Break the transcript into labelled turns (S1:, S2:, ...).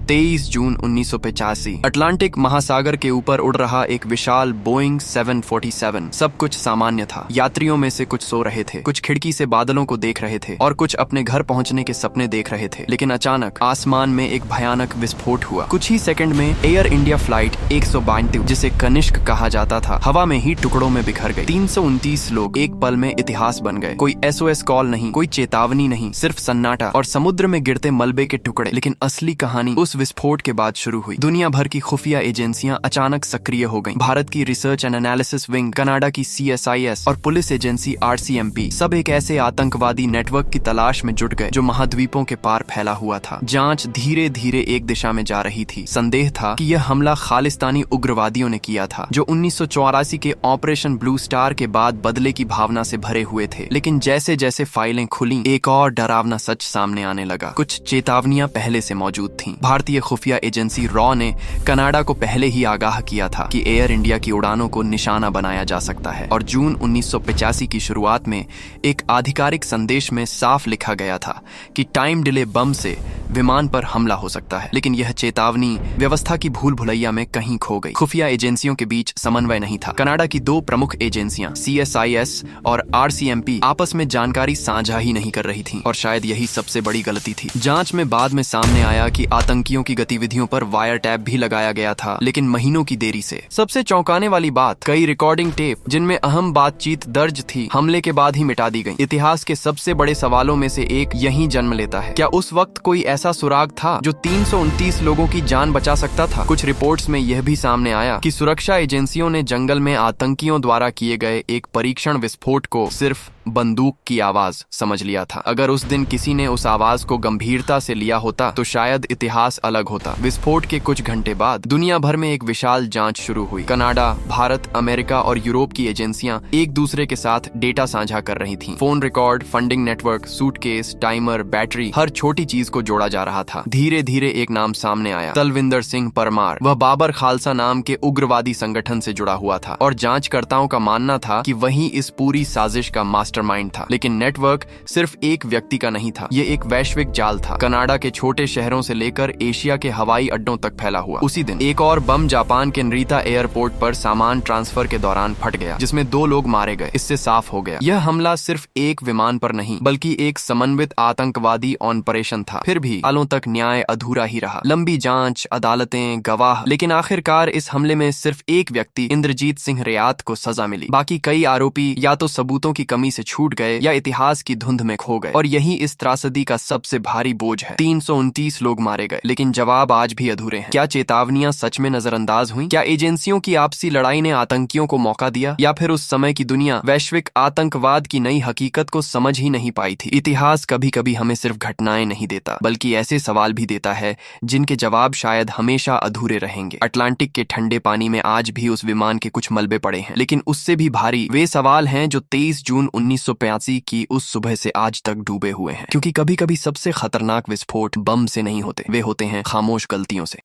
S1: 23 जून 1985 Atlantic महासागर के ऊपर उड़ रहा एक विशाल बोइंग 747। सब कुछ सामान्य था। यात्रियों में से कुछ सो रहे थे, कुछ खिड़की से बादलों को देख रहे थे और कुछ अपने घर पहुंचने के सपने देख रहे थे। लेकिन अचानक आसमान में एक भयानक विस्फोट हुआ। कुछ ही सेकंड में एयर इंडिया फ्लाइट 192, जिसे कनिष्क कहा जाता था, हवा में ही टुकड़ों में बिखर गई। 329 लोग एक पल में इतिहास बन गए। कोई SOS कॉल नहीं, कोई चेतावनी नहीं, सिर्फ सन्नाटा और समुद्र में गिरते मलबे के टुकड़े। लेकिन असली कहानी उस विस्फोट के बाद शुरू हुई। दुनिया भर की खुफिया एजेंसियां अचानक सक्रिय हो गईं। भारत की research and analysis wing, Canada की CSIS और पुलिस एजेंसी RCMP सब एक ऐसे आतंकवादी नेटवर्क की तलाश में जुट गए जो महाद्वीपों के पार फैला हुआ था। जांच धीरे धीरे एक दिशा में जा रही थी। संदेह था कि यह हमला खालिस्तानी उग्रवादियों ने किया था, जो 1984 के ऑपरेशन ब्लू स्टार के बाद बदले की भावना से भरे हुए थे। लेकिन जैसे जैसे फाइलें खुली, एक और डरावना सच सामने आने लगा। कुछ चेतावनियां पहले से मौजूद थीं। भारतीय खुफिया एजेंसी रॉ ने कनाडा को पहले ही आगाह किया था कि एयर इंडिया की उड़ानों को निशाना बनाया जा सकता है। और जून 1985 की शुरुआत में एक आधिकारिक संदेश में साफ लिखा गया था कि टाइम डिले बम से विमान पर हमला हो सकता है। लेकिन यह चेतावनी व्यवस्था की भूल भुलैया में कहीं खो गई। खुफिया एजेंसियों के बीच समन्वय नहीं था। कनाडा की दो प्रमुख एजेंसियां CSIS और RCMP आपस में जानकारी साझा ही नहीं कर रही थीं, और शायद यही सबसे बड़ी गलती थी। जांच में बाद में सामने आया कि आतंकियों की गतिविधियों पर वायर टैप भी लगाया गया था, लेकिन महीनों की देरी से। सबसे चौंकाने वाली बात, कई रिकॉर्डिंग टेप जिनमें अहम बातचीत दर्ज थी, हमले के बाद ही मिटा दी गई। इतिहास के सबसे बड़े सवालों में से एक यही जन्म लेता है। क्या उस वक्त कोई ऐसा सुराग था जो 329 लोगों की जान बचा सकता था? कुछ रिपोर्ट्स में यह भी सामने आया कि सुरक्षा एजेंसियों ने जंगल में आतंकियों द्वारा किए गए एक परीक्षण विस्फोट को सिर्फ बंदूक की आवाज समझ लिया था। अगर उस दिन किसी ने उस आवाज को गंभीरता से लिया होता तो शायद इतिहास अलग होता। विस्फोट के कुछ घंटे बाद दुनिया भर में एक विशाल जांच शुरू हुई। कनाडा, भारत, अमेरिका और यूरोप की एजेंसियां एक दूसरे के साथ डेटा साझा कर रही थीं। Phone record, funding network, suitcase, timer, battery, हर छोटी चीज को जोड़ा जा रहा था। धीरे धीरे एक नाम सामने आया, तलविंदर सिंह परमार। वह बाबर खालसा नाम के उग्रवादी संगठन से जुड़ा हुआ था और जांचकर्ताओं का मानना था कि वही इस पूरी साजिश का मास्टरमाइंड था। लेकिन नेटवर्क सिर्फ एक व्यक्ति का नहीं था, ये एक वैश्विक जाल था। कनाडा के छोटे शहरों से लेकर एशिया के हवाई अड्डों तक फैला हुआ। उसी दिन एक और बम जापान के नरीता एयरपोर्ट पर सामान ट्रांसफर के दौरान फट गया, जिसमें 2 लोग मारे गए। इससे साफ हो गया, यह हमला सिर्फ एक विमान पर नहीं बल्कि एक समन्वित आतंकवादी ऑपरेशन था। फिर भी सालों तक न्याय अधूरा ही रहा। लंबी जांच, अदालतें, गवाह, लेकिन आखिरकार इस हमले में सिर्फ एक व्यक्ति, इंद्रजीत सिंह रियात को सजा मिली। बाकी कई आरोपी या तो सबूतों की कमी से छूट गए या इतिहास की धुंध में खो गए। और यही इस त्रासदी का सबसे भारी बोझ है। 329 लोग मारे गए, लेकिन जवाब आज भी अधूरे हैं। क्या चेतावनियां सच में नजरअंदाज हुई? क्या एजेंसियों की आपसी लड़ाई ने आतंकियों को मौका दिया? या फिर उस समय की दुनिया वैश्विक आतंकवाद की नई हकीकत को समझ ही नहीं पाई थी? इतिहास कभी कभी हमें सिर्फ घटनाएं नहीं देता, बल्कि ऐसे सवाल भी देता है जिनके जवाब शायद हमेशा अधूरे रहेंगे। अटलांटिक के ठंडे पानी में आज भी उस विमान के कुछ मलबे पड़े हैं, लेकिन उससे भी भारी वे सवाल हैं जो 23 जून 1985 की उस सुबह से आज तक डूबे हुए हैं। क्योंकि कभी कभी सबसे खतरनाक विस्फोट बम से नहीं होते, वे होते हैं खामोश गलतियों से।